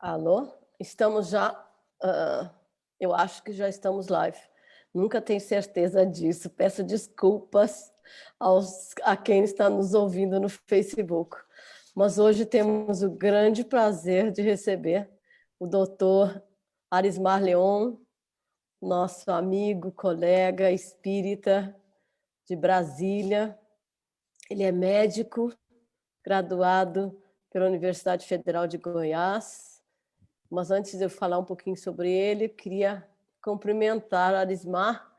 Alô? Estamos já, eu acho que já estamos live. Nunca tenho certeza disso. Peço desculpas a quem está nos ouvindo no Facebook. Mas hoje temos o grande prazer de receber o doutor Arismar Leon, nosso amigo, colega espírita de Brasília. Ele é médico, graduado pela Universidade Federal de Goiás. Mas antes de eu falar um pouquinho sobre ele, queria cumprimentar a Arismar.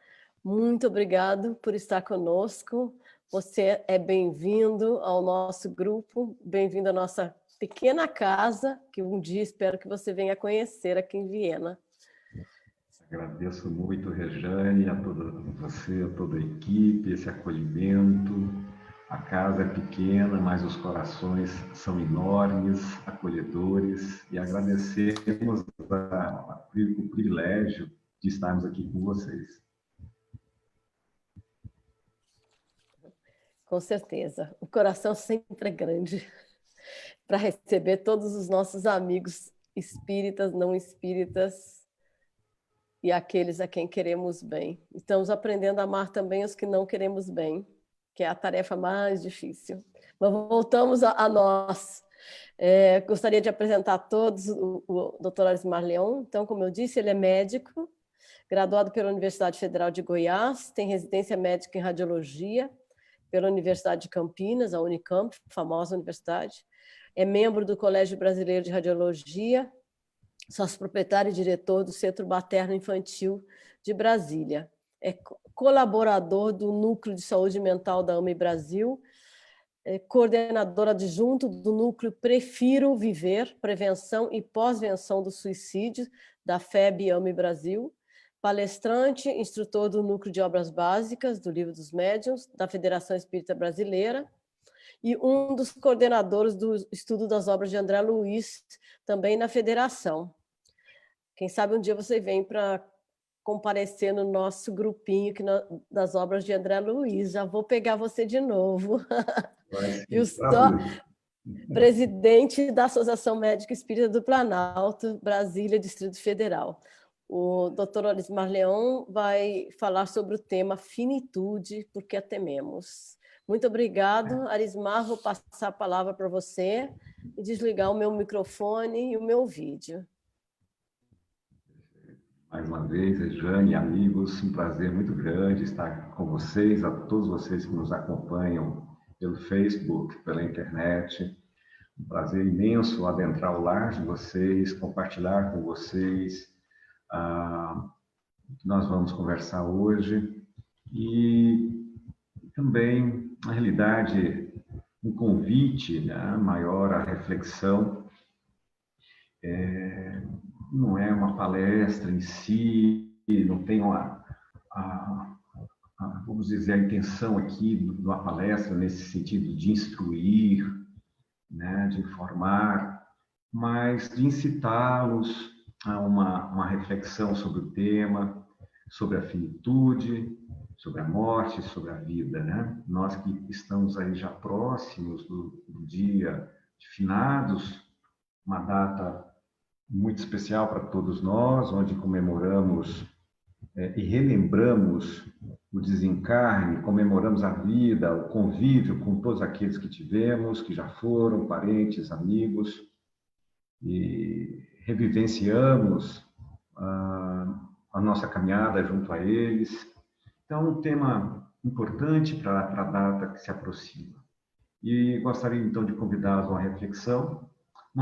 Muito obrigado por estar conosco. Você é bem-vindo ao nosso grupo, bem-vindo à nossa pequena casa, que um dia espero que você venha conhecer aqui em Viena. Agradeço muito, Rejane, a toda você, a toda a equipe, esse acolhimento. A casa é pequena, mas os corações são enormes, acolhedores, e agradecemos o privilégio de estarmos aqui com vocês. Com certeza. O coração sempre é grande para receber todos os nossos amigos espíritas, não espíritas, e aqueles a quem queremos bem. Estamos aprendendo a amar também os que não queremos bem, que é a tarefa mais difícil. Mas voltamos a nós. Gostaria de apresentar a todos o Dr. Arismar Leon. Então, como eu disse, ele é médico, graduado pela Universidade Federal de Goiás, tem residência médica em radiologia pela Universidade de Campinas, a Unicamp, famosa universidade. É membro do Colégio Brasileiro de Radiologia, sócio proprietário e diretor do Centro Materno Infantil de Brasília. É colaborador do Núcleo de Saúde Mental da AME Brasil, é coordenador adjunto do Núcleo Prefiro Viver, Prevenção e Pós-Venção do Suicídio, da FEB AME Brasil, palestrante, instrutor do Núcleo de Obras Básicas, do Livro dos Médiuns, da Federação Espírita Brasileira, e um dos coordenadores do estudo das obras de André Luiz, também na Federação. Quem sabe um dia você vem para comparecer no nosso grupinho das obras de André Luiz. Já vou pegar você de novo. Presidente da Associação Médica Espírita do Planalto, Brasília, Distrito Federal. O doutor Arismar Leon vai falar sobre o tema finitude, porque a tememos. Muito obrigado, Arismar. Vou passar a palavra para você e desligar o meu microfone e o meu vídeo. Mais uma vez, Rejane e amigos, um prazer muito grande estar com vocês, a todos vocês que nos acompanham pelo Facebook, pela internet. Um prazer imenso adentrar o lar de vocês, compartilhar com vocês o que nós vamos conversar hoje e também, na realidade, um convite, né, maior à reflexão. Não é uma palestra em si, não tem vamos dizer, a intenção aqui de uma palestra nesse sentido de instruir, né, de informar, mas de incitá-los a uma reflexão sobre o tema, sobre a finitude, sobre a morte, sobre a vida, né? Nós que estamos aí já próximos do dia de finados, uma data muito especial para todos nós, onde comemoramos e relembramos o desencarne, comemoramos a vida, o convívio com todos aqueles que tivemos, que já foram, parentes, amigos, e revivenciamos a nossa caminhada junto a eles. Então, um tema importante para a data que se aproxima. E gostaria, então, de convidá-los a uma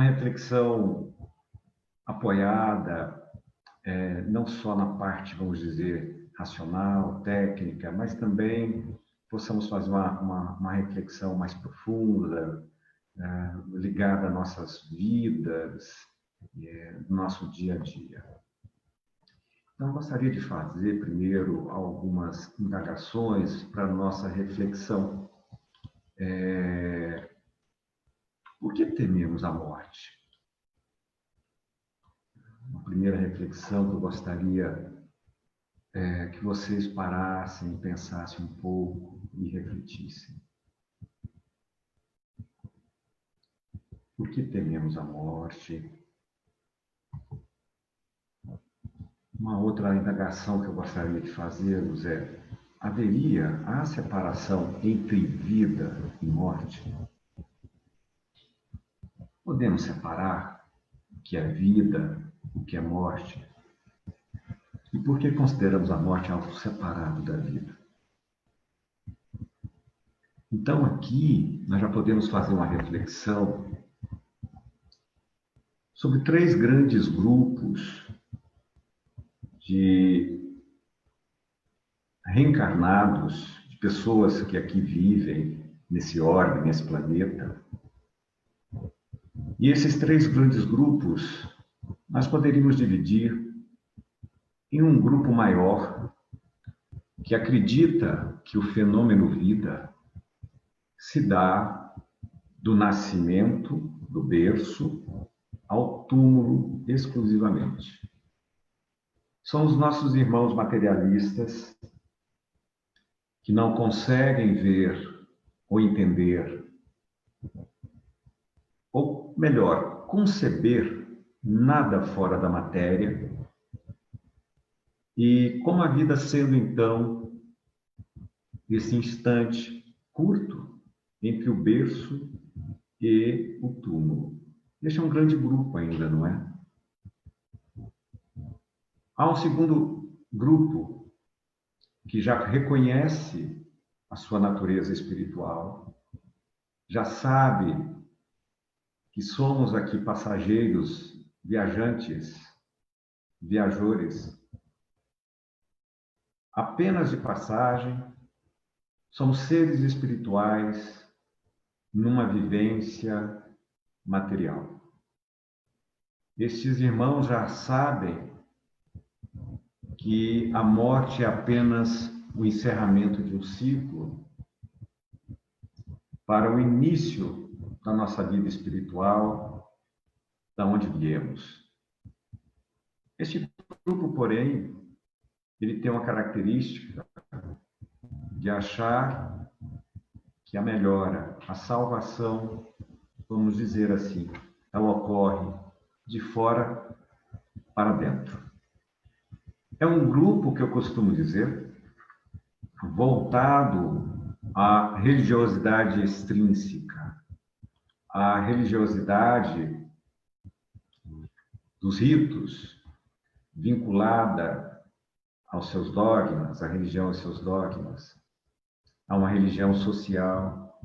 reflexão apoiada, não só na parte, vamos dizer, racional, técnica, mas também possamos fazer uma reflexão mais profunda, ligada às nossas vidas, nosso dia a dia. Então, gostaria de fazer primeiro algumas indagações para a nossa reflexão. Por que tememos a morte? Uma primeira reflexão que eu gostaria que vocês parassem, pensassem um pouco e refletissem. Por que tememos a morte? Uma outra indagação que eu gostaria de fazer-vos é: há separação entre vida e morte? Podemos separar o que é vida, o que é morte? E por que consideramos a morte algo separado da vida? Então, aqui, nós já podemos fazer uma reflexão sobre 3 grandes grupos de reencarnados, de pessoas que aqui vivem, nesse orbe, nesse planeta. E esses 3 grandes grupos, nós poderíamos dividir em um grupo maior, que acredita que o fenômeno vida se dá do nascimento, do berço, ao túmulo exclusivamente. São os nossos irmãos materialistas que não conseguem ver ou entender, ou melhor, conceber nada fora da matéria, e como a vida sendo então esse instante curto entre o berço e o túmulo. Este é um grande grupo ainda, não é? Há um segundo grupo que já reconhece a sua natureza espiritual, já sabe que somos aqui passageiros, viajantes, viajores, apenas de passagem, somos seres espirituais numa vivência material. Estes irmãos já sabem que a morte é apenas o encerramento de um ciclo para o início da nossa vida espiritual, da onde viemos. Este grupo, porém, ele tem uma característica de achar que a melhora, a salvação, vamos dizer assim, ela ocorre de fora para dentro. É um grupo que eu costumo dizer voltado à religiosidade extrínseca, à religiosidade dos ritos, vinculada aos seus dogmas, à religião aos seus dogmas, a uma religião social.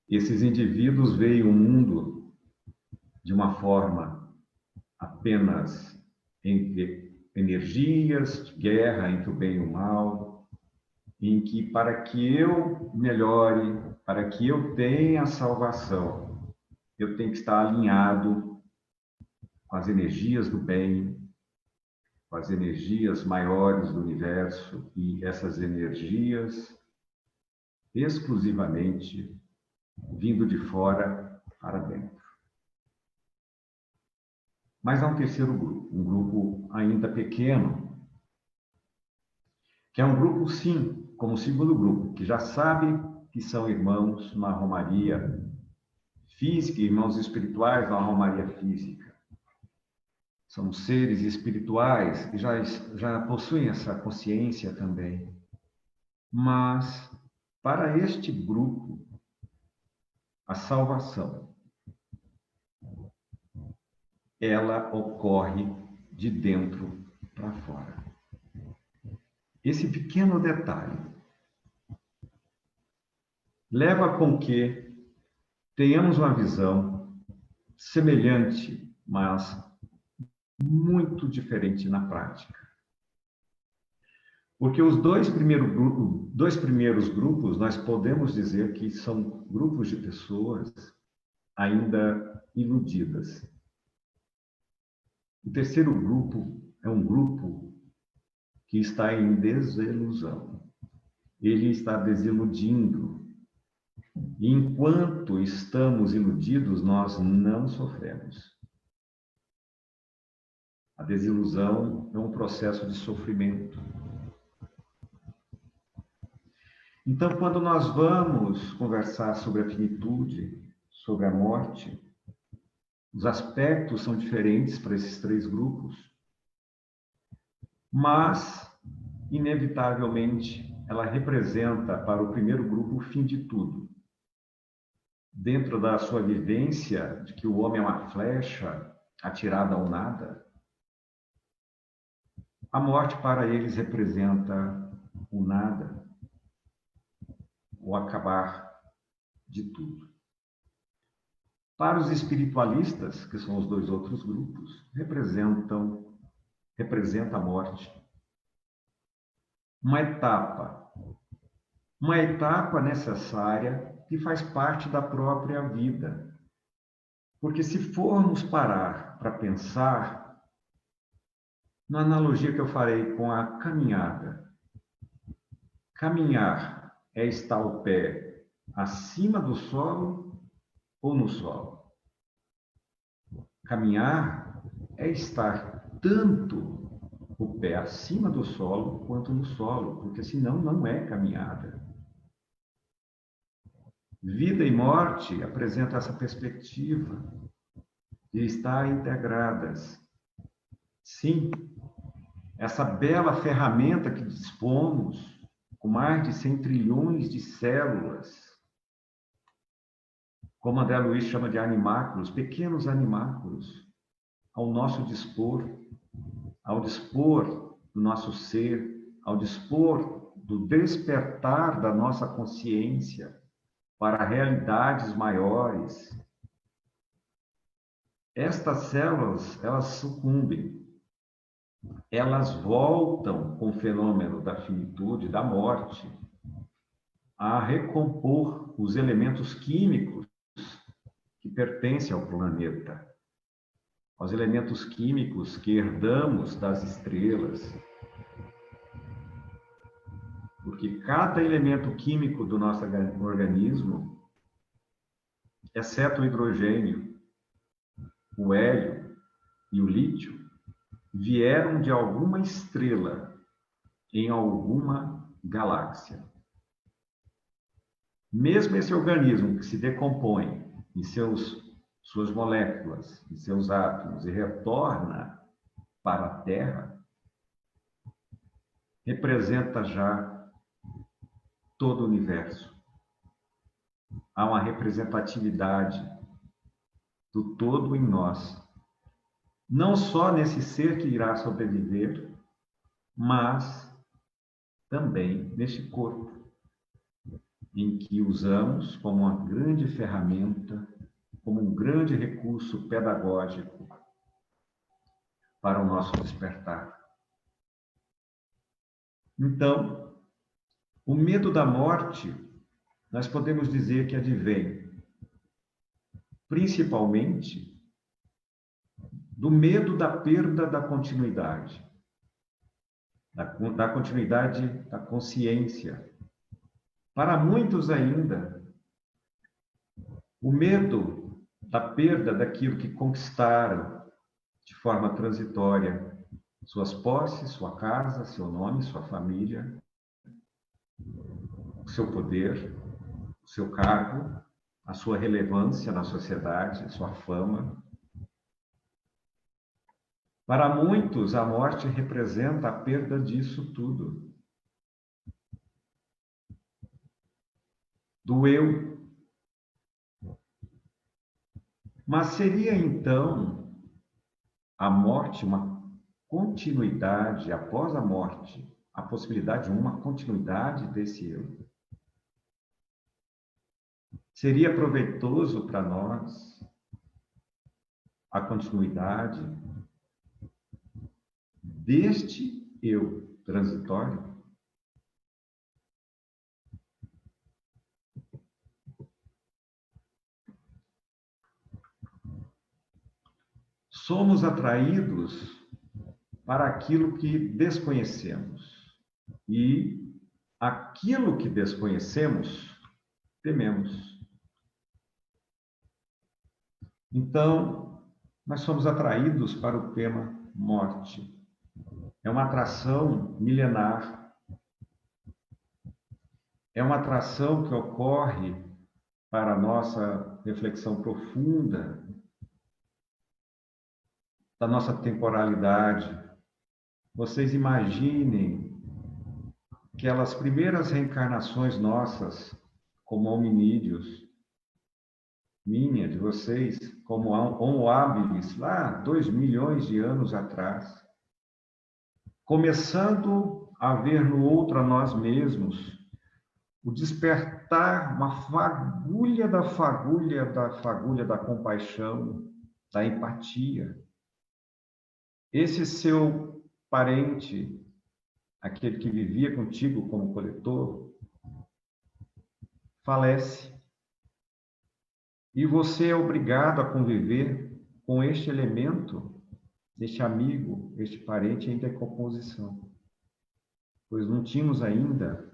Esses indivíduos veem o mundo de uma forma apenas entre energias de guerra entre o bem e o mal, em que para que eu melhore, para que eu tenha salvação, eu tenho que estar alinhado com as energias do bem, com as energias maiores do universo, e essas energias exclusivamente vindo de fora para dentro. Mas há um terceiro grupo, um grupo ainda pequeno, que é um grupo, sim, como o segundo grupo, que já sabe que são irmãos na romaria física, irmãos espirituais na romaria física. São seres espirituais que já possuem essa consciência também. Mas, para este grupo, a salvação, ela ocorre de dentro para fora. Esse pequeno detalhe leva com que tenhamos uma visão semelhante, mas muito diferente na prática. Porque os dois primeiros grupos, nós podemos dizer que são grupos de pessoas ainda iludidas. O terceiro grupo é um grupo que está em desilusão. Ele está desiludindo. E enquanto estamos iludidos, nós não sofremos. A desilusão é um processo de sofrimento. Então, quando nós vamos conversar sobre a finitude, sobre a morte, os aspectos são diferentes para esses 3 grupos. mas, inevitavelmente, ela representa para o primeiro grupo o fim de tudo. Dentro da sua vivência de que o homem é uma flecha atirada ao nada, a morte para eles representa o nada, o acabar de tudo. Para os espiritualistas, que são os dois outros grupos, representa a morte. Uma etapa necessária que faz parte da própria vida. Porque se formos parar para pensar, na analogia que eu farei com a caminhada, caminhar é estar o pé acima do solo ou no solo. Caminhar é estar tanto o pé acima do solo quanto no solo, porque senão não é caminhada. Vida e morte apresentam essa perspectiva de estar integradas. Sim, essa bela ferramenta que dispomos, com mais de 100 trilhões de células, como André Luiz chama de animáculos, pequenos animáculos, ao nosso dispor, ao dispor do nosso ser, ao dispor do despertar da nossa consciência para realidades maiores. Estas células, elas sucumbem, elas voltam com o fenômeno da finitude, da morte, a recompor os elementos químicos que pertencem ao planeta, aos elementos químicos que herdamos das estrelas. Porque cada elemento químico do nosso organismo, exceto o hidrogênio, o hélio e o lítio, vieram de alguma estrela em alguma galáxia. Mesmo esse organismo que se decompõe em suas moléculas, em seus átomos e retorna para a Terra, representa já todo o universo. Há uma representatividade do todo em nós. Não só nesse ser que irá sobreviver, mas também neste corpo, em que usamos como uma grande ferramenta, como um grande recurso pedagógico para o nosso despertar. Então, o medo da morte, nós podemos dizer que advém principalmente do medo da perda da continuidade, da continuidade da consciência. Para muitos ainda, o medo da perda daquilo que conquistaram de forma transitória, suas posses, sua casa, seu nome, sua família, o seu poder, o seu cargo, a sua relevância na sociedade, a sua fama. Para muitos, a morte representa a perda disso tudo. Do eu. Mas seria, então, a morte uma continuidade, após a morte, a possibilidade de uma continuidade desse eu? Seria proveitoso para nós a continuidade deste eu transitório? Somos atraídos para aquilo que desconhecemos. E aquilo que desconhecemos, tememos. Então, nós somos atraídos para o tema morte. É uma atração milenar. É uma atração que ocorre para a nossa reflexão profunda da nossa temporalidade, vocês imaginem aquelas primeiras reencarnações nossas como hominídeos, minha, de vocês, como Homo habilis, lá 2 milhões de anos atrás, começando a ver no outro a nós mesmos, o despertar, uma fagulha da compaixão, da empatia. Esse seu parente, aquele que vivia contigo como coletor, falece. E você é obrigado a conviver com este elemento, este amigo, este parente em decomposição. Pois não tínhamos ainda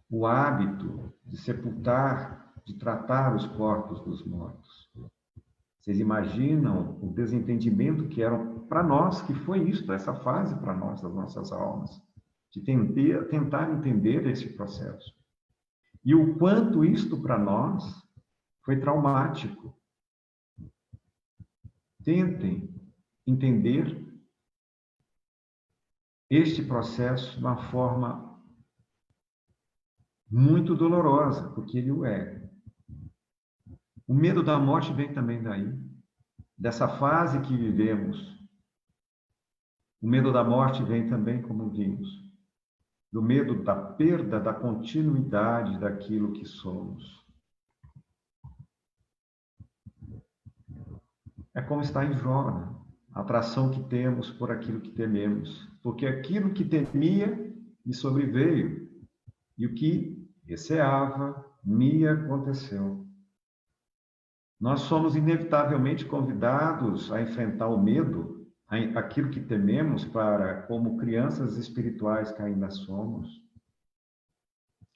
o hábito de sepultar, de tratar os corpos dos mortos. Vocês imaginam o desentendimento que era para nós, que foi isso, essa fase para nós, das nossas almas, de tentar entender esse processo. E o quanto isto para nós foi traumático. Tentem entender este processo de uma forma muito dolorosa, porque ele o é. O medo da morte vem também daí, dessa fase que vivemos. O medo da morte vem também, como vimos, do medo da perda da continuidade daquilo que somos. É como está em Jó, né? A atração que temos por aquilo que tememos, porque aquilo que temia me sobreveio, e o que receava me aconteceu. Nós somos inevitavelmente convidados a enfrentar o medo, aquilo que tememos, para, como crianças espirituais que ainda somos,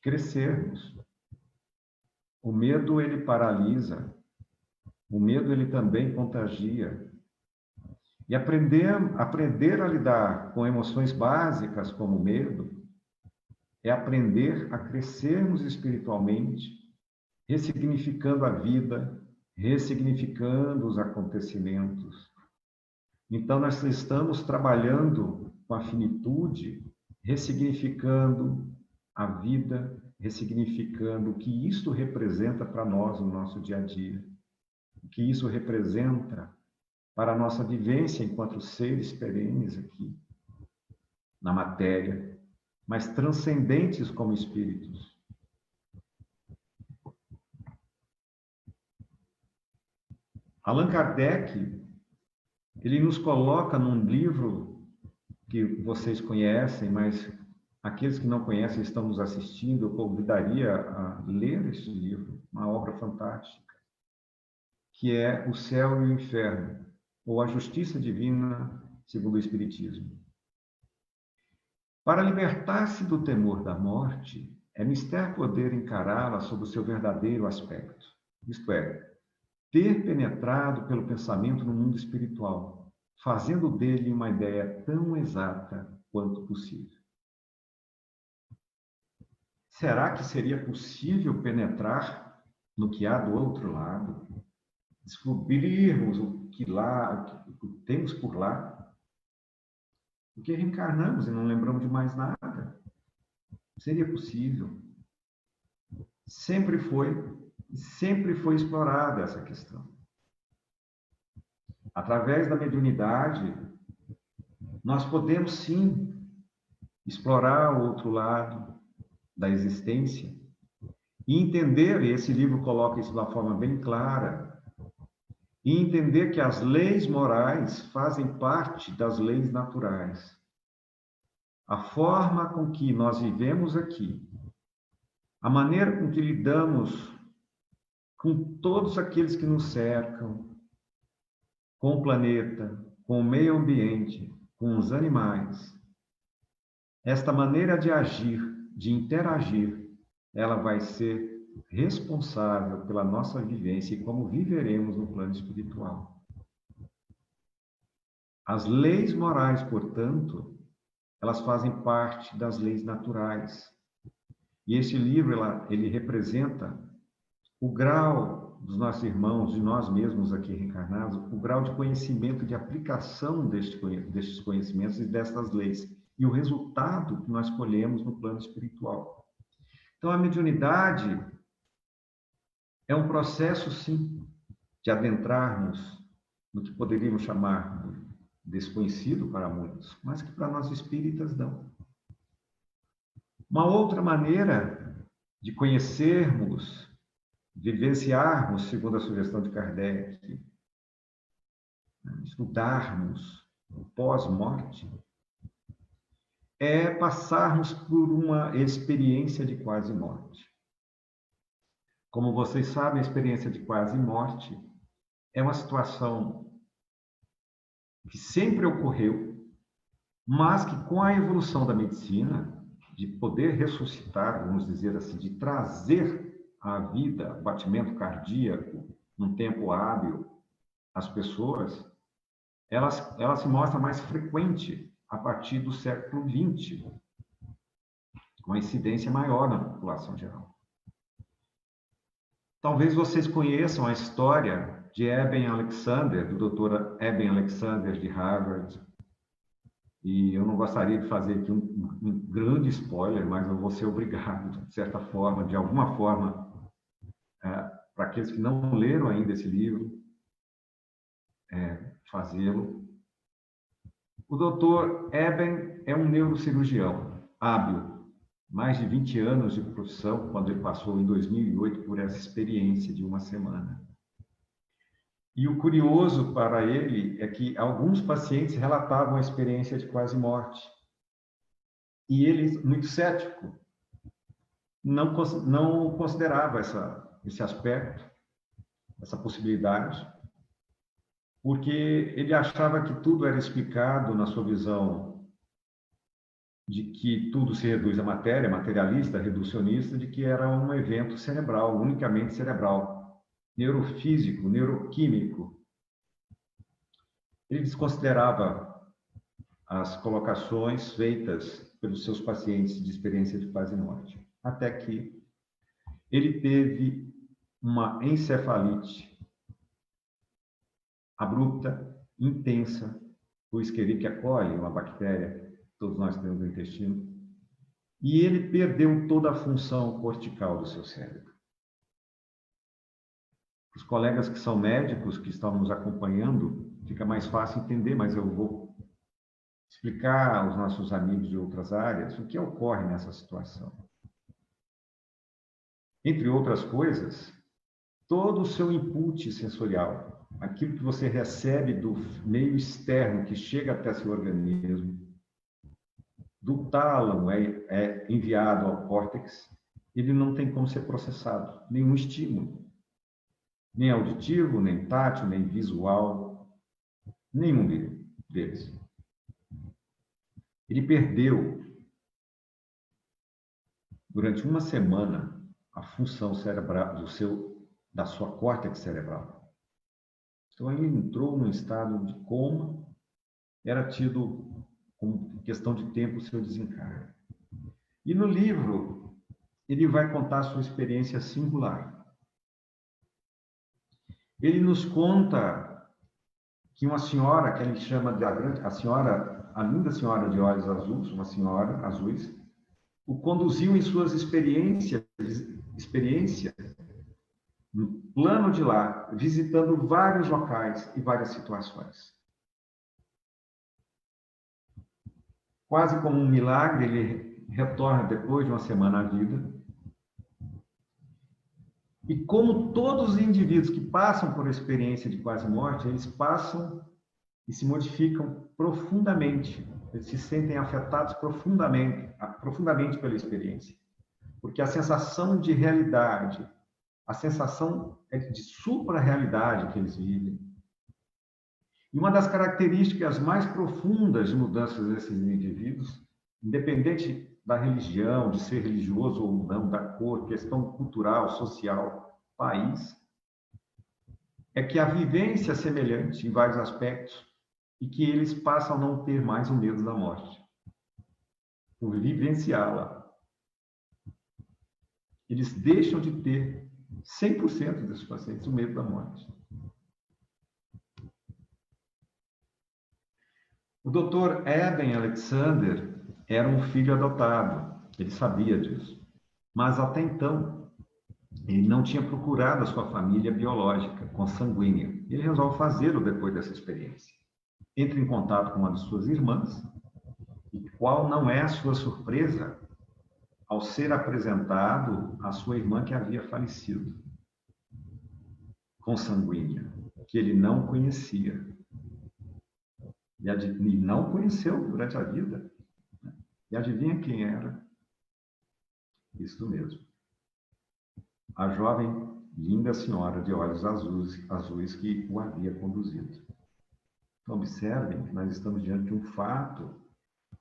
crescermos. O medo, ele paralisa. O medo, ele também contagia. E aprender a lidar com emoções básicas como o medo é aprender a crescermos espiritualmente, ressignificando a vida, ressignificando os acontecimentos. Então, nós estamos trabalhando com a finitude, ressignificando a vida, ressignificando o que isto representa para nós no nosso dia a dia, o que isso representa para a nossa vivência enquanto seres perenes aqui, na matéria, mas transcendentes como espíritos. Allan Kardec, ele nos coloca num livro que vocês conhecem, mas aqueles que não conhecem estão nos assistindo, eu convidaria a ler este livro, uma obra fantástica, que é O Céu e o Inferno, ou A Justiça Divina segundo o Espiritismo. Para libertar-se do temor da morte, é mister poder encará-la sob o seu verdadeiro aspecto, isto é, ter penetrado pelo pensamento no mundo espiritual, fazendo dele uma ideia tão exata quanto possível. Será que seria possível penetrar no que há do outro lado? Descobrirmos o que temos por lá? Porque reencarnamos e não lembramos de mais nada. Seria possível. Sempre foi explorada essa questão. Através da mediunidade, nós podemos sim explorar o outro lado da existência e entender, e esse livro coloca isso de uma forma bem clara, e entender que as leis morais fazem parte das leis naturais. A forma com que nós vivemos aqui, a maneira com que lidamos com todos aqueles que nos cercam, com o planeta, com o meio ambiente, com os animais, esta maneira de agir, de interagir, ela vai ser responsável pela nossa vivência e como viveremos no plano espiritual. As leis morais, portanto, elas fazem parte das leis naturais. E este livro, ele representa o grau dos nossos irmãos, de nós mesmos aqui reencarnados, o grau de conhecimento, de aplicação destes conhecimentos e destas leis, e o resultado que nós colhemos no plano espiritual. Então, a mediunidade é um processo, sim, de adentrarmos no que poderíamos chamar de desconhecido para muitos, mas que para nós espíritas não. Uma outra maneira de conhecermos, vivenciarmos, segundo a sugestão de Kardec, estudarmos o pós-morte, é passarmos por uma experiência de quase morte. Como vocês sabem, a experiência de quase morte é uma situação que sempre ocorreu, mas que com a evolução da medicina, de poder ressuscitar, vamos dizer assim, de trazer à vida batimento cardíaco num tempo hábil, as pessoas, ela se mostra mais frequente a partir do século XX, com a incidência maior na população geral. Talvez vocês conheçam a história de Eben Alexander, do Dr. Eben Alexander de Harvard, e eu não gostaria de fazer aqui um grande spoiler, mas eu vou ser obrigado, de certa forma, de alguma forma, para aqueles que não leram ainda esse livro, fazê-lo. O Dr. Eben é um neurocirurgião hábil, mais de 20 anos de profissão, quando ele passou em 2008 por essa experiência de uma semana. E o curioso para ele é que alguns pacientes relatavam a experiência de quase morte. E ele, muito cético, não considerava esse aspecto, essa possibilidade, porque ele achava que tudo era explicado na sua visão de que tudo se reduz à matéria, materialista, reducionista, de que era um evento cerebral, unicamente cerebral, neurofísico, neuroquímico. Ele desconsiderava as colocações feitas pelos seus pacientes de experiência de quase morte, até que ele teve uma encefalite abrupta, intensa, o Escherichia coli, uma bactéria, todos nós temos no intestino, e ele perdeu toda a função cortical do seu cérebro. Os colegas que são médicos, que estão nos acompanhando, fica mais fácil entender, mas eu vou explicar aos nossos amigos de outras áreas o que ocorre nessa situação. Entre outras coisas, todo o seu input sensorial, aquilo que você recebe do meio externo que chega até seu organismo, do tálamo é enviado ao córtex, ele não tem como ser processado, nenhum estímulo, nem auditivo, nem tátil, nem visual, nenhum deles. Ele perdeu, durante uma semana, a função cerebral da sua córtex cerebral. Então, ele entrou num estado de coma, era tido como questão de tempo o seu desencarne. E no livro, ele vai contar a sua experiência singular. Ele nos conta que uma senhora, que ele chama de a linda senhora de olhos azuis, uma senhora azuis, o conduziu em suas experiências no plano de lá, visitando vários locais e várias situações. Quase como um milagre, ele retorna depois de uma semana à vida. E como todos os indivíduos que passam por experiência de quase morte, eles passam e se modificam profundamente. Eles se sentem afetados profundamente pela experiência. Porque a sensação de realidade, a sensação de supra-realidade que eles vivem. E uma das características mais profundas de mudanças desses indivíduos, independente da religião, de ser religioso ou não, da cor, questão cultural, social, país, é que a vivência é semelhante em vários aspectos e que eles passam a não ter mais o medo da morte, por vivenciá-la. Eles deixam de ter 100% desses pacientes, o medo da morte. O Dr. Eben Alexander era um filho adotado, ele sabia disso. Mas até então, ele não tinha procurado a sua família biológica, consanguínea. Ele resolve fazê-lo depois dessa experiência. Entra em contato com uma de suas irmãs, e qual não é a sua surpresa ao ser apresentado à sua irmã que havia falecido, consanguínea, que ele não conhecia. E não conheceu durante a vida. E adivinha quem era? Isso mesmo. A jovem, linda senhora de olhos azuis que o havia conduzido. Então, observem que nós estamos diante de um fato,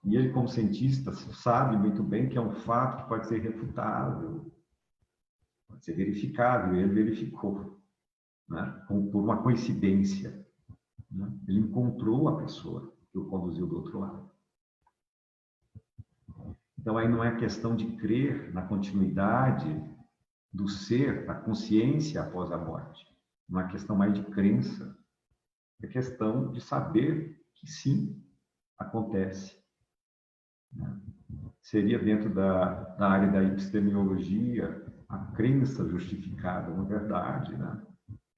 e ele, como cientista, sabe muito bem que é um fato que pode ser refutável, pode ser verificável, e ele verificou, né? Por uma coincidência. Né? Ele encontrou a pessoa que o conduziu do outro lado. Então, aí não é questão de crer na continuidade do ser, da consciência após a morte. Não é questão mais de crença. É questão de saber que sim, acontece. Né? Seria dentro da área da epistemologia a crença justificada, uma verdade, né?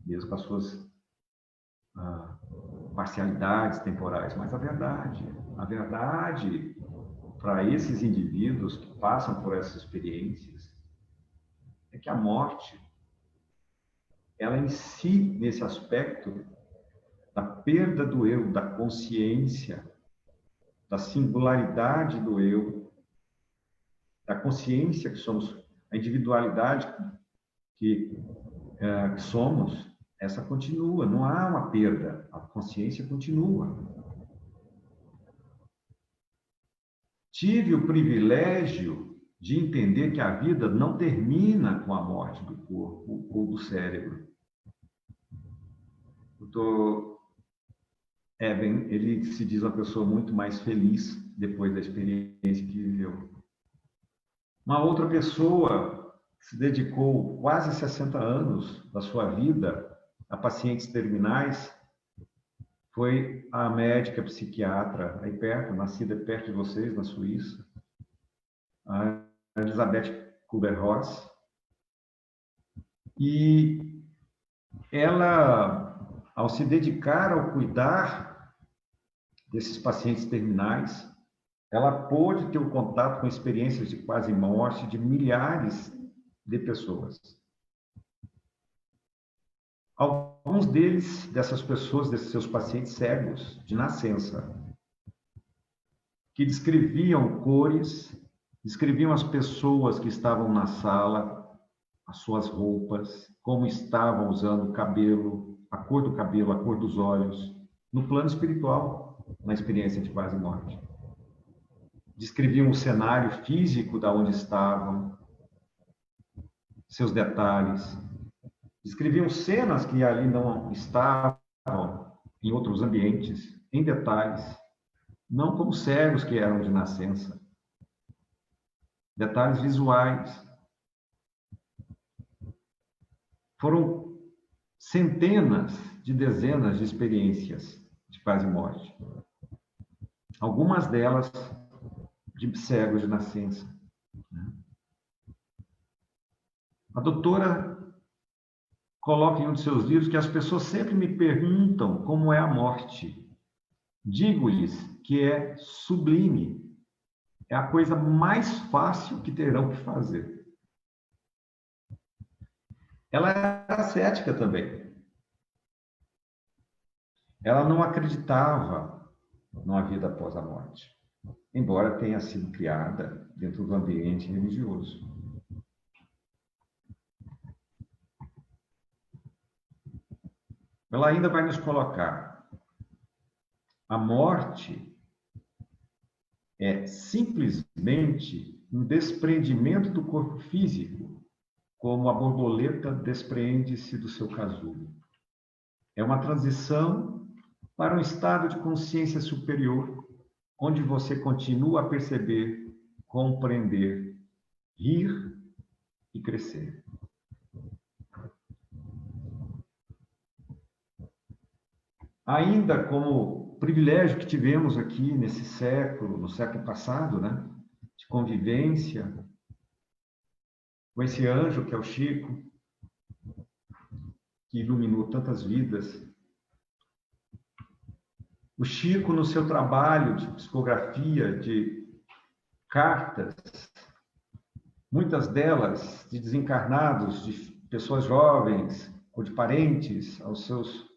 Mesmo com as suas parcialidades temporais, mas a verdade para esses indivíduos que passam por essas experiências é que a morte, ela em si, nesse aspecto da perda do eu, da consciência, da singularidade do eu, da consciência que somos, a individualidade que somos, essa continua, não há uma perda, a consciência continua. Tive o privilégio de entender que a vida não termina com a morte do corpo ou do cérebro. O Dr. Eben, ele se diz uma pessoa muito mais feliz depois da experiência que viveu. Uma outra pessoa se dedicou quase 60 anos da sua vida a pacientes terminais, foi a médica psiquiatra aí perto, nascida perto de vocês, na Suíça, a Elisabeth Kübler-Ross. E ela, ao se dedicar ao cuidar desses pacientes terminais, ela pôde ter o contato com experiências de quase morte de milhares de pessoas. Alguns dessas pessoas, desses seus pacientes cegos, de nascença, que descreviam cores, descreviam as pessoas que estavam na sala, as suas roupas, como estavam usando o cabelo, a cor do cabelo, a cor dos olhos, no plano espiritual, na experiência de quase morte. Descreviam o cenário físico da onde estavam, seus detalhes. Descreviam cenas que ali não estavam, em outros ambientes, em detalhes, não como cegos que eram de nascença. Detalhes visuais. Foram centenas de dezenas de experiências de quase morte. Algumas delas de cegos de nascença. A doutora coloca em um de seus livros que as pessoas sempre me perguntam como é a morte. Digo-lhes que é sublime. É a coisa mais fácil que terão que fazer. Ela era cética também. Ela não acreditava numa vida após a morte, embora tenha sido criada dentro do ambiente religioso. Ela ainda vai nos colocar: a morte é simplesmente um desprendimento do corpo físico, como a borboleta desprende-se do seu casulo. É uma transição para um estado de consciência superior, onde você continua a perceber, compreender, rir e crescer. ainda como privilégio que tivemos aqui nesse século, no século passado, né, de convivência com esse anjo que é o Chico, que iluminou tantas vidas. O Chico, no seu trabalho de psicografia, de cartas, muitas delas de desencarnados, de pessoas jovens, ou de parentes, aos seus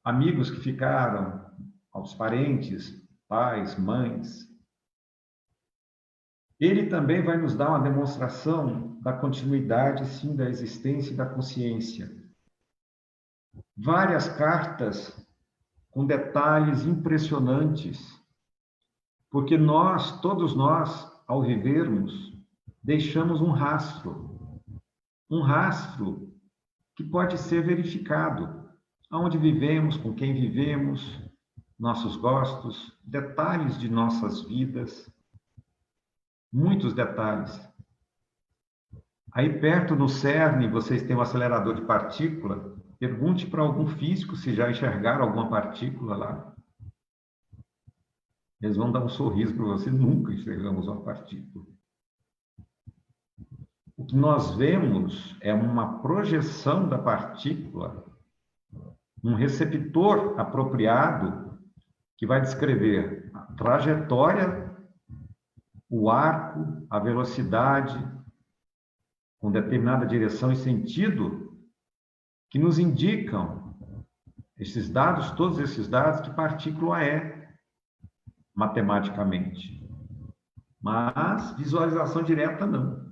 amigos que ficaram, aos parentes, pais, mães. Ele também vai nos dar uma demonstração da continuidade, sim, da existência e da consciência. Várias cartas com detalhes impressionantes, porque nós, todos nós, ao vivermos, deixamos um rastro que pode ser verificado, aonde vivemos, com quem vivemos, nossos gostos, detalhes de nossas vidas, muitos detalhes. Aí perto no CERN, vocês têm um acelerador de partícula, pergunte para algum físico se já enxergaram alguma partícula lá. Eles vão dar um sorriso para você, nunca enxergamos uma partícula. O que nós vemos é uma projeção da partícula, um receptor apropriado que vai descrever a trajetória, o arco, a velocidade, com determinada direção e sentido, que nos indicam esses dados, todos esses dados, que partícula é, matematicamente. Mas visualização direta, não.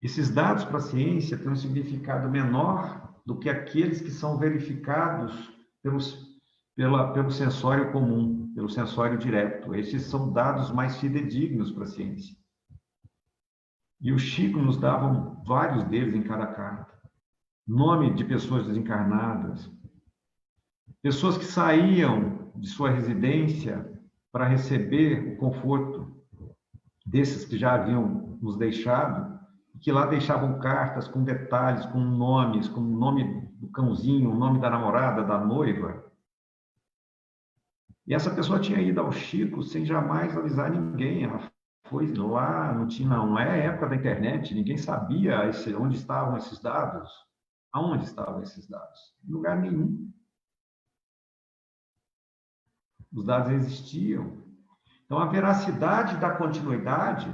Esses dados para a ciência têm um significado menor do que aqueles que são verificados pelo sensório comum, pelo sensório direto. Esses são dados mais fidedignos para a ciência. E o Chico nos dava vários deles em cada carta. Nome de pessoas desencarnadas, pessoas que saíam de sua residência para receber o conforto desses que já haviam nos deixado, que lá deixavam cartas com detalhes, com nomes, com o nome do cãozinho, o nome da namorada, da noiva. E essa pessoa tinha ido ao Chico sem jamais avisar ninguém. Ela foi lá, não é época da internet, ninguém sabia onde estavam esses dados. Aonde estavam esses dados? Em lugar nenhum. Os dados existiam. Então, a veracidade da continuidade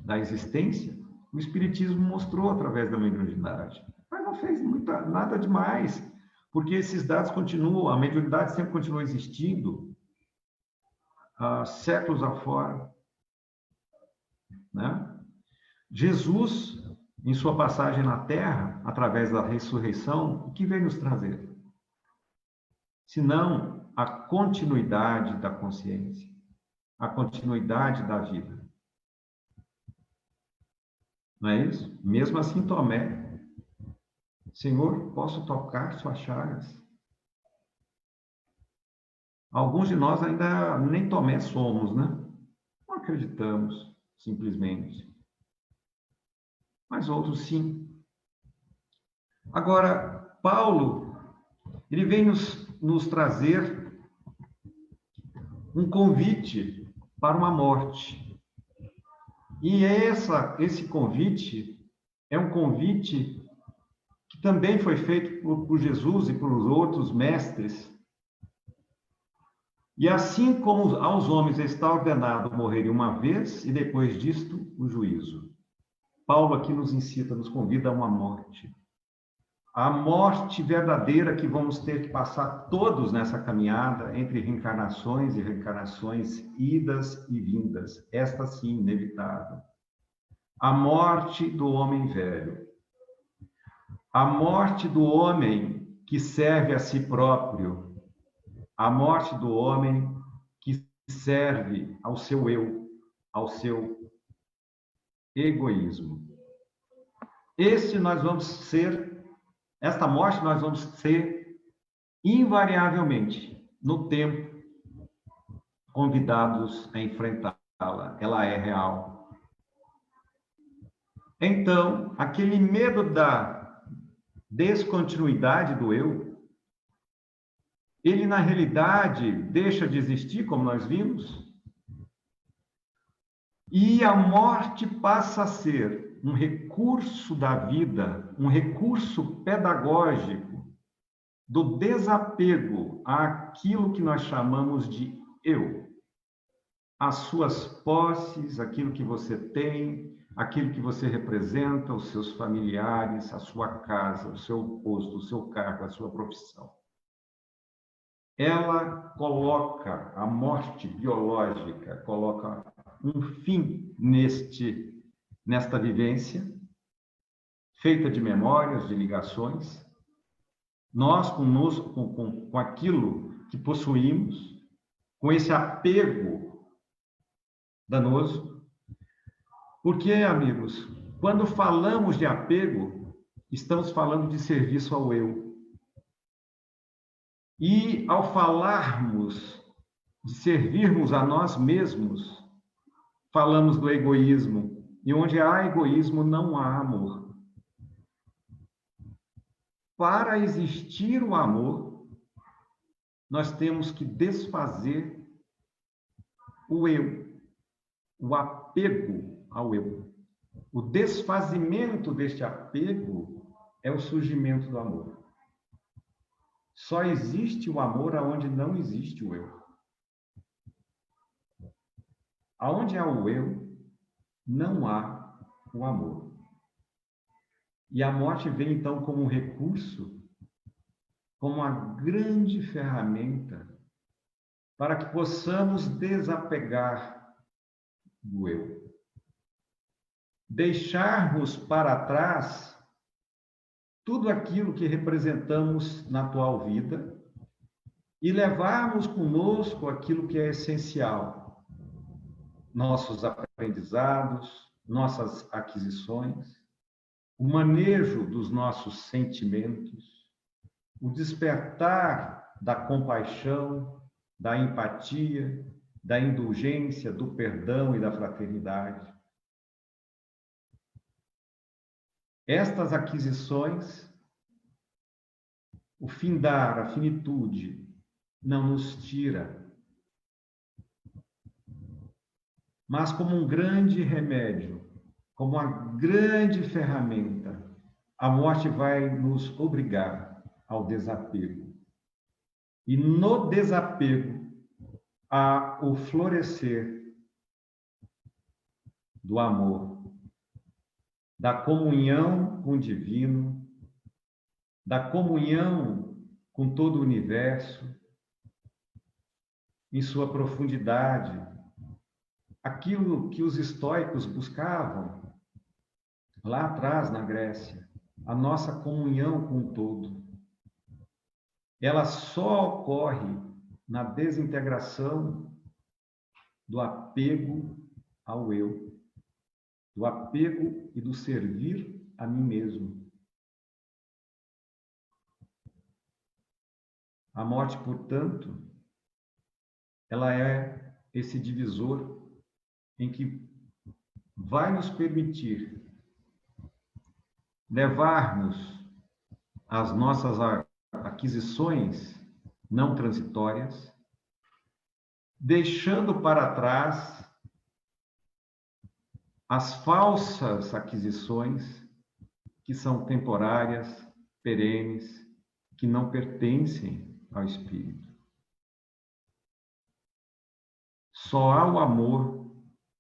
da existência, o Espiritismo mostrou através da mediunidade. Mas não fez nada demais, porque esses dados continuam, a mediunidade sempre continua existindo, há séculos afora. Né? Jesus, em sua passagem na Terra, através da ressurreição, o que veio nos trazer? Senão a continuidade da consciência, a continuidade da vida. Não é isso? Mesmo assim, Tomé, Senhor, posso tocar suas chagas? Alguns de nós ainda nem Tomé somos, né? Não acreditamos, simplesmente. Mas outros sim. Agora, Paulo, ele vem nos trazer um convite para uma morte. E esse convite é um convite que também foi feito por Jesus e por outros mestres. E assim como aos homens está ordenado morrerem uma vez e depois disto o juízo. Paulo aqui nos incita, nos convida a uma morte. A morte verdadeira que vamos ter que passar todos nessa caminhada entre reencarnações e reencarnações, idas e vindas. Esta sim, inevitável. A morte do homem velho. A morte do homem que serve a si próprio. A morte do homem que serve ao seu eu, ao seu egoísmo. Esta morte nós vamos ser invariavelmente, no tempo, convidados a enfrentá-la. Ela é real. Então, aquele medo descontinuidade do eu, ele, na realidade, deixa de existir, como nós vimos, e a morte passa a ser um recurso da vida, um recurso pedagógico do desapego àquilo que nós chamamos de eu. As suas posses, aquilo que você tem, aquilo que você representa, os seus familiares, a sua casa, o seu posto, o seu cargo, a sua profissão. Ela coloca a morte biológica, coloca um fim nesta vivência, feita de memórias, de ligações. Nós, conosco, com aquilo que possuímos, com esse apego danoso. Porque, amigos, quando falamos de apego, estamos falando de serviço ao eu. E, ao falarmos de servirmos a nós mesmos, falamos do egoísmo. E onde há egoísmo, não há amor. Para existir o amor, nós temos que desfazer o eu, o apego ao eu. O desfazimento deste apego é o surgimento do amor. Só existe o amor aonde não existe o eu. Aonde há o eu, não há o amor. E a morte vem, então, como um recurso, como uma grande ferramenta para que possamos desapegar do eu. Deixarmos para trás tudo aquilo que representamos na atual vida e levarmos conosco aquilo que é essencial. Nossos aprendizados, nossas aquisições, o manejo dos nossos sentimentos, o despertar da compaixão, da empatia, da indulgência, do perdão e da fraternidade. Estas aquisições, o findar, a finitude, não nos tira, mas como um grande remédio, como uma grande ferramenta, a morte vai nos obrigar ao desapego. E no desapego, há o florescer do amor, da comunhão com o divino, da comunhão com todo o universo, em sua profundidade, aquilo que os estoicos buscavam lá atrás na Grécia, a nossa comunhão com o todo. Ela só ocorre na desintegração do apego ao eu, do apego e do servir a mim mesmo. A morte, portanto, ela é esse divisor em que vai nos permitir levarmos as nossas aquisições não transitórias, deixando para trás as falsas aquisições que são temporárias, perenes, que não pertencem ao espírito. Só há o amor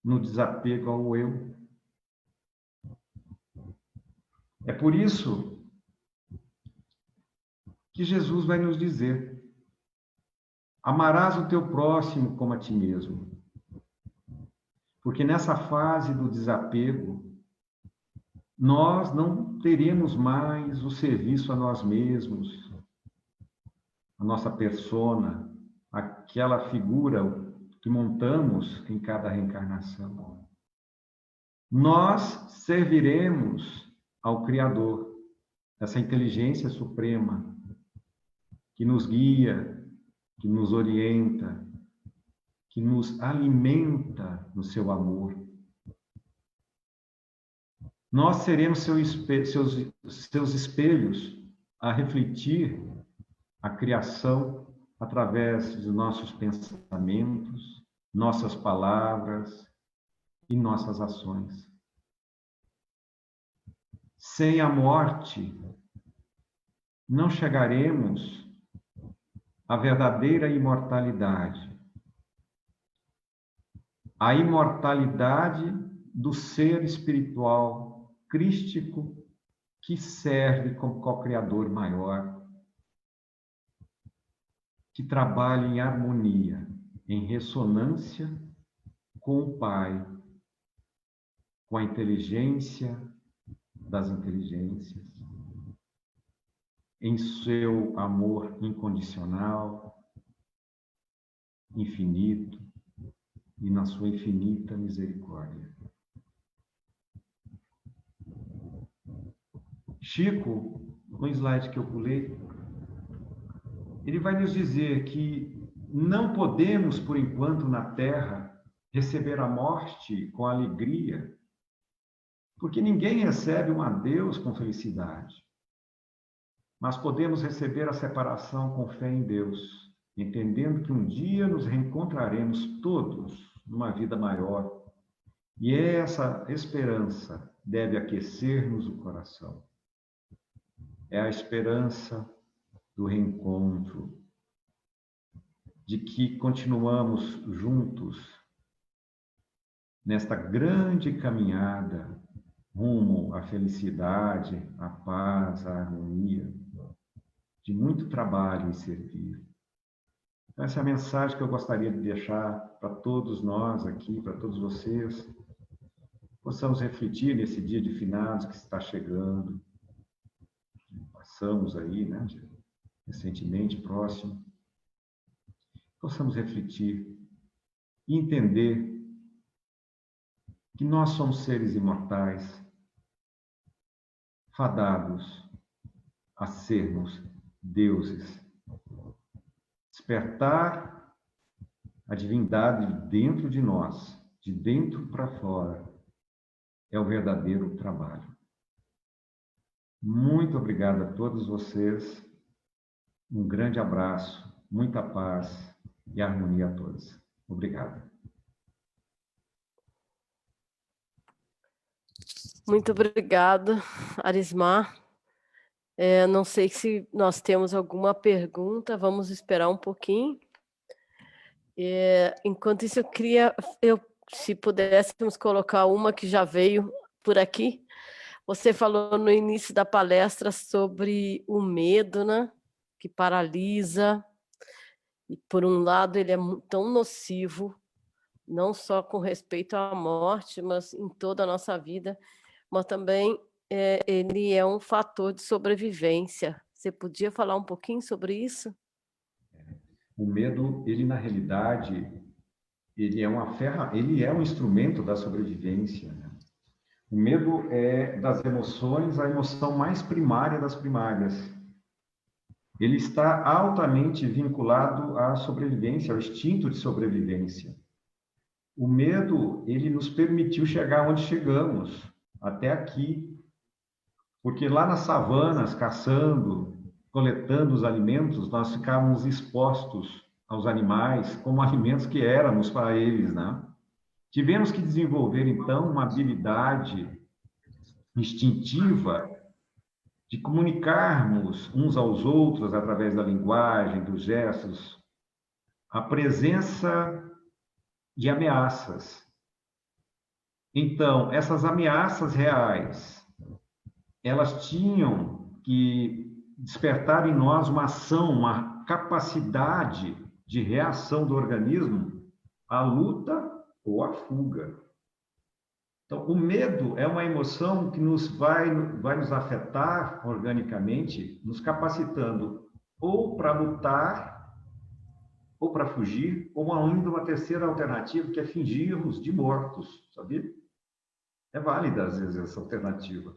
no desapego ao eu. É por isso que Jesus vai nos dizer: amarás o teu próximo como a ti mesmo. Porque nessa fase do desapego, nós não teremos mais o serviço a nós mesmos, a nossa persona, aquela figura que montamos em cada reencarnação. Nós serviremos ao Criador, essa inteligência suprema que nos guia, que nos orienta, que nos alimenta no seu amor. Nós seremos seus espelhos a refletir a criação através dos nossos pensamentos, nossas palavras e nossas ações. Sem a morte, não chegaremos à verdadeira imortalidade. A imortalidade do ser espiritual crístico que serve como co-criador maior, que trabalha em harmonia, em ressonância com o Pai, com a inteligência das inteligências, em seu amor incondicional, infinito e na sua infinita misericórdia. Chico, no slide que eu pulei, ele vai nos dizer que não podemos, por enquanto, na Terra, receber a morte com alegria, porque ninguém recebe um adeus com felicidade. Mas podemos receber a separação com fé em Deus, entendendo que um dia nos reencontraremos todos numa vida maior. E essa esperança deve aquecer-nos o coração. É a esperança do reencontro, de que continuamos juntos nesta grande caminhada rumo à felicidade, à paz, à harmonia, de muito trabalho e servir. Então, essa é a mensagem que eu gostaria de deixar para todos nós aqui, para todos vocês. Possamos refletir nesse dia de finados que está chegando. Passamos aí, né, recentemente, próximo. Possamos refletir e entender que nós somos seres imortais, fadados a sermos deuses. Despertar a divindade dentro de nós, de dentro para fora, é o verdadeiro trabalho. Muito obrigado a todos vocês. Um grande abraço, muita paz e harmonia a todos. Obrigado. Muito obrigada, Arismar. Não sei se nós temos alguma pergunta, vamos esperar um pouquinho. Enquanto isso, se pudéssemos colocar uma que já veio por aqui. Você falou no início da palestra sobre o medo, né? Que paralisa. E, por um lado, ele é tão nocivo, não só com respeito à morte, mas em toda a nossa vida, mas também ele é um fator de sobrevivência. Você podia falar um pouquinho sobre isso? O medo, ele na realidade, ele é um instrumento da sobrevivência, né? O medo é das emoções a emoção mais primária das primárias. Ele está altamente vinculado à sobrevivência, ao instinto de sobrevivência. O medo, ele nos permitiu chegar onde chegamos, até aqui. Porque lá nas savanas, caçando, coletando os alimentos, nós ficávamos expostos aos animais como alimentos que éramos para eles, né? Tivemos que desenvolver, então, uma habilidade instintiva de comunicarmos uns aos outros através da linguagem, dos gestos, a presença de ameaças. Então, essas ameaças reais, elas tinham que despertar em nós uma ação, uma capacidade de reação do organismo à luta ou à fuga. Então, o medo é uma emoção que vai nos afetar organicamente, nos capacitando ou para lutar, ou para fugir, ou ainda uma terceira alternativa, que é fingirmos de mortos, sabia? É válida, às vezes, essa alternativa.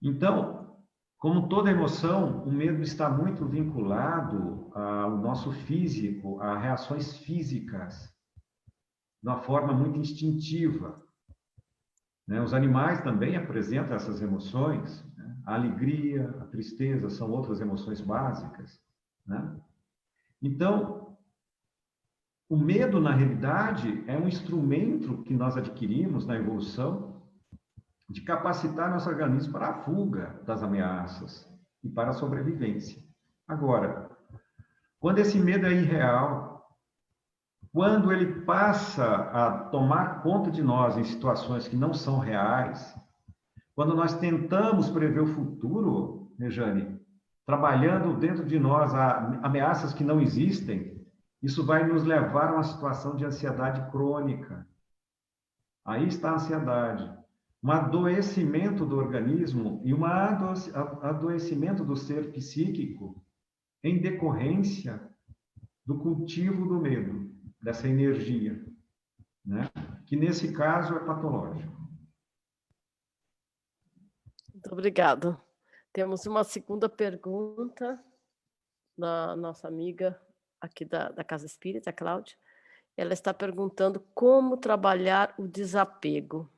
Então, como toda emoção, o medo está muito vinculado ao nosso físico, a reações físicas, de uma forma muito instintiva. né? Os animais também apresentam essas emoções, né? A alegria, a tristeza são outras emoções básicas, né? Então, o medo, na realidade, é um instrumento que nós adquirimos na evolução de capacitar nosso organismo para a fuga das ameaças e para a sobrevivência. Agora, quando esse medo é irreal, quando ele passa a tomar conta de nós em situações que não são reais, quando nós tentamos prever o futuro, Rejane, trabalhando dentro de nós ameaças que não existem, isso vai nos levar a uma situação de ansiedade crônica. Aí está a ansiedade. Um adoecimento do organismo e um adoecimento do ser psíquico em decorrência do cultivo do medo, dessa energia, né? Que nesse caso é patológico. Muito obrigada. Temos uma segunda pergunta da nossa amiga aqui da Casa Espírita, a Cláudia. Ela está perguntando como trabalhar o desapego.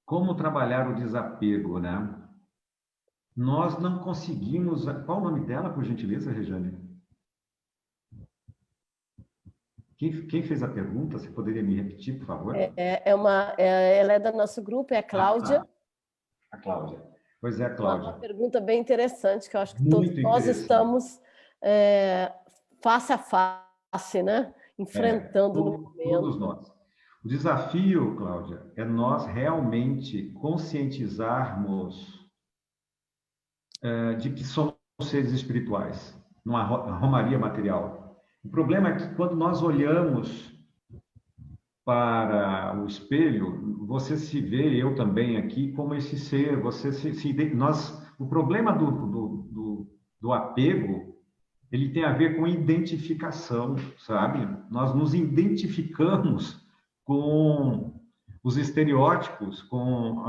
Como trabalhar o desapego, né? Nós não conseguimos... Qual o nome dela, por gentileza, Rejane? Quem fez a pergunta? Você poderia me repetir, por favor? Ela é do nosso grupo, é a Cláudia. A Cláudia. Pois é, Cláudia. Uma pergunta bem interessante, que eu acho que Muito todos nós estamos face a face, né? Enfrentando no momento. Todos nós. O desafio, Cláudia, é nós realmente conscientizarmos de que somos seres espirituais, numa romaria material. O problema é que quando nós olhamos para o espelho, você se vê, eu também aqui, como esse ser, o problema do apego, ele tem a ver com identificação, sabe? Nós nos identificamos com os estereótipos, com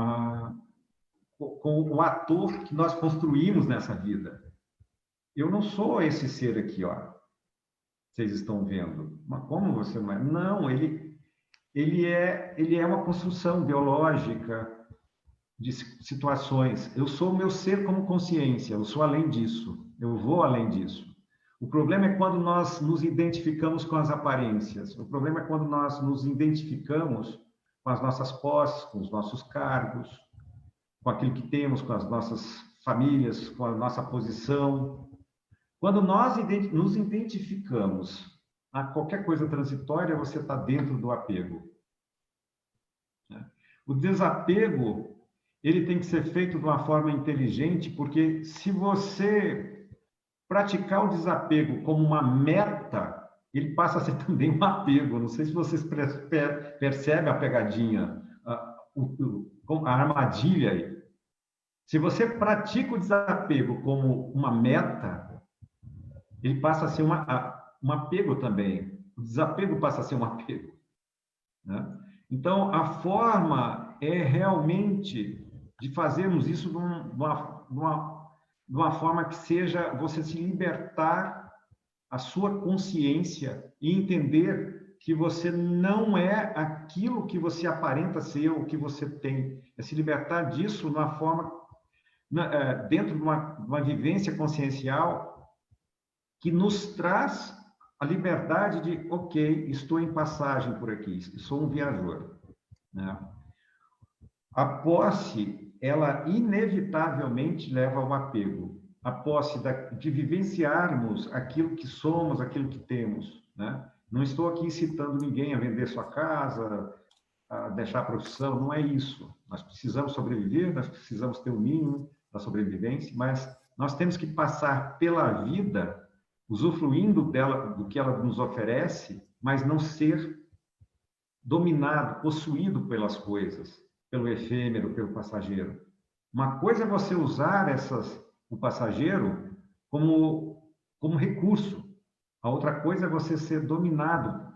o ator que nós construímos nessa vida. Eu não sou esse ser aqui, ó. Vocês estão vendo. Mas como você não é? Não, ele é uma construção biológica de situações. Eu sou o meu ser como consciência, eu sou além disso, eu vou além disso. O problema é quando nós nos identificamos com as aparências, o problema é quando nós nos identificamos com as nossas posses, com os nossos cargos, com aquilo que temos, com as nossas famílias, com a nossa posição. Quando nós nos identificamos a qualquer coisa transitória, você está dentro do apego. O desapego, ele tem que ser feito de uma forma inteligente, porque se você praticar o desapego como uma meta, ele passa a ser também um apego. Não sei se vocês percebem a pegadinha, a armadilha aí. Se você pratica o desapego como uma meta, ele passa a ser um apego também. O desapego passa a ser um apego, né? Então, a forma é realmente de fazermos isso de uma forma que seja você se libertar a sua consciência e entender que você não é aquilo que você aparenta ser ou que você tem. É se libertar disso de uma forma, dentro de uma vivência consciencial que nos traz a liberdade de, ok, estou em passagem por aqui, sou um viajor, né? A posse, ela inevitavelmente leva ao apego. A posse de vivenciarmos aquilo que somos, aquilo que temos, né? Não estou aqui incitando ninguém a vender sua casa, a deixar a profissão, não é isso. Nós precisamos sobreviver, nós precisamos ter o mínimo da sobrevivência, mas nós temos que passar pela vida usufruindo dela, do que ela nos oferece, mas não ser dominado, possuído pelas coisas, pelo efêmero, pelo passageiro. Uma coisa é você usar o passageiro como recurso. A outra coisa é você ser dominado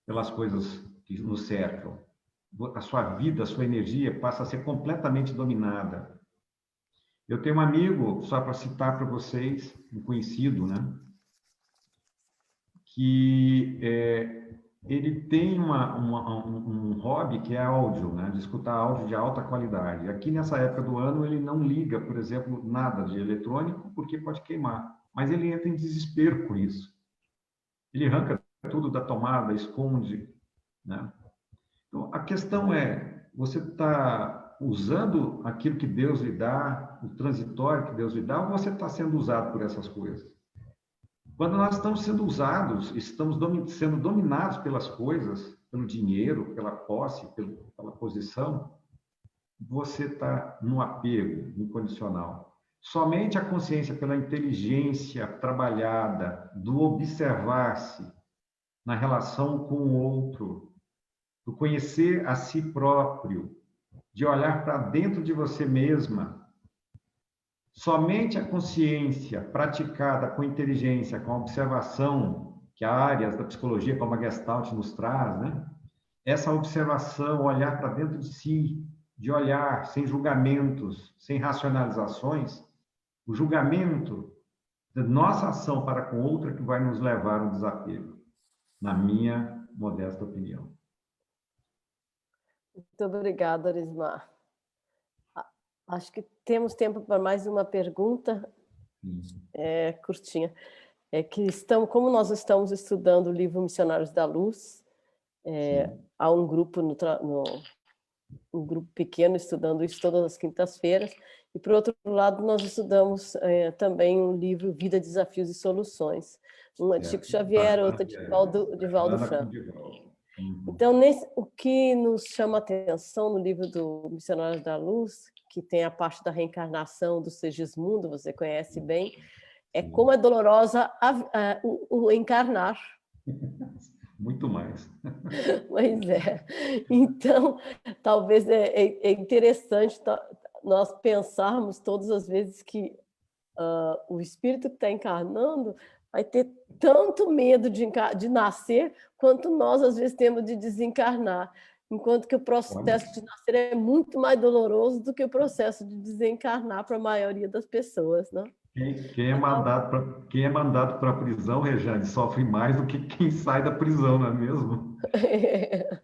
pelas coisas que nos cercam. A sua vida, a sua energia passa a ser completamente dominada. Eu tenho um amigo, só para citar para vocês, um conhecido, né? que ele tem um hobby que é áudio, né? De escutar áudio de alta qualidade. Aqui nessa época do ano ele não liga, por exemplo, nada de eletrônico porque pode queimar, mas ele entra em desespero por isso. Ele arranca tudo da tomada, esconde, né? Então, a questão é, você está usando aquilo que Deus lhe dá, o transitório que Deus lhe dá, ou você está sendo usado por essas coisas? Quando nós estamos sendo usados, estamos sendo dominados pelas coisas, pelo dinheiro, pela posse, pela posição, você está no apego incondicional. Somente a consciência pela inteligência trabalhada, do observar-se na relação com o outro, do conhecer a si próprio, de olhar para dentro de você mesma. Somente a consciência praticada com inteligência, com a observação, que há áreas da psicologia, como a Gestalt nos traz, né? Essa observação, olhar para dentro de si, de olhar sem julgamentos, sem racionalizações, o julgamento da nossa ação para com outra que vai nos levar ao desapego, na minha modesta opinião. Muito obrigada, Arismar. Acho que temos tempo para mais uma pergunta, curtinha. Como nós estamos estudando o livro Missionários da Luz, há um grupo um grupo pequeno estudando isso todas as quintas-feiras, e por outro lado nós estudamos também um livro Vida, Desafios e Soluções. Um é de Chico Xavier, outro é de Divaldo Franco. Então, o que nos chama a atenção no livro do Missionários da Luz, que tem a parte da reencarnação do Segismundo, você conhece bem, é como é dolorosa o encarnar. Muito mais. Pois é. Então, talvez é interessante nós pensarmos todas as vezes que o espírito que está encarnando vai ter tanto medo de nascer quanto nós, às vezes, temos de desencarnar. Enquanto que o processo de nascer é muito mais doloroso do que o processo de desencarnar para a maioria das pessoas, né? Quem é mandado para a prisão, Rejane, sofre mais do que quem sai da prisão, não é mesmo?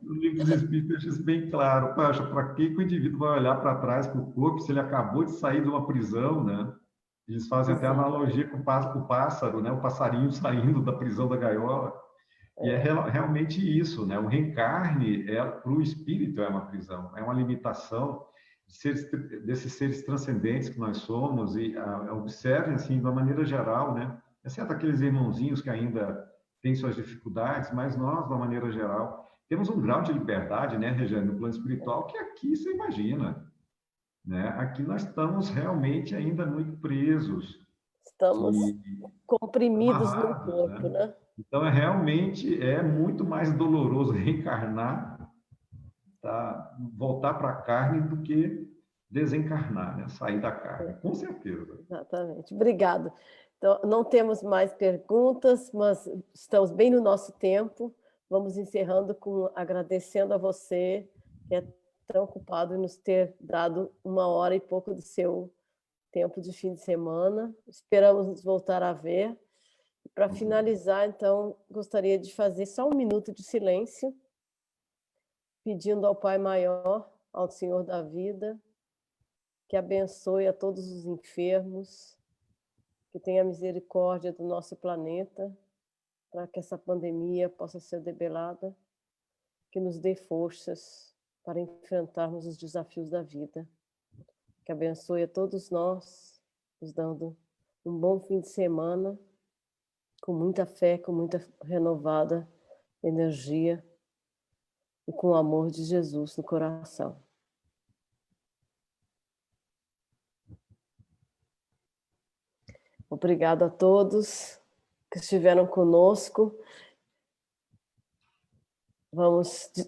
No livro dos Espíritos deixa isso bem claro. Poxa, para que o indivíduo vai olhar para trás para o corpo se ele acabou de sair de uma prisão, né? Eles fazem até analogia com o pássaro, né? O passarinho saindo da prisão da gaiola. E é realmente isso, né? O reencarne, para o espírito, é uma prisão, é uma limitação desses seres transcendentes que nós somos, e observem, assim, de uma maneira geral, né? Exceto aqueles irmãozinhos que ainda têm suas dificuldades, mas nós, de uma maneira geral, temos um grau de liberdade, né, Regiane, no plano espiritual, que aqui você imagina, né? Aqui nós estamos realmente ainda muito presos. Estamos comprimidos no corpo, né? Então, realmente é muito mais doloroso reencarnar, voltar para a carne do que desencarnar, né? Sair da carne, com certeza. Exatamente. Obrigado. Então, não temos mais perguntas, mas estamos bem no nosso tempo. Vamos encerrando agradecendo a você, que é tão ocupado em nos ter dado 1h e pouco do seu tempo de fim de semana. Esperamos nos voltar a ver. Para finalizar, então, gostaria de fazer só 1 minuto de silêncio, pedindo ao Pai Maior, ao Senhor da Vida, que abençoe a todos os enfermos, que tenha misericórdia do nosso planeta, para que essa pandemia possa ser debelada, que nos dê forças para enfrentarmos os desafios da vida. Que abençoe a todos nós, nos dando um bom fim de semana, com muita fé, com muita renovada energia e com o amor de Jesus no coração. Obrigado a todos que estiveram conosco. Vamos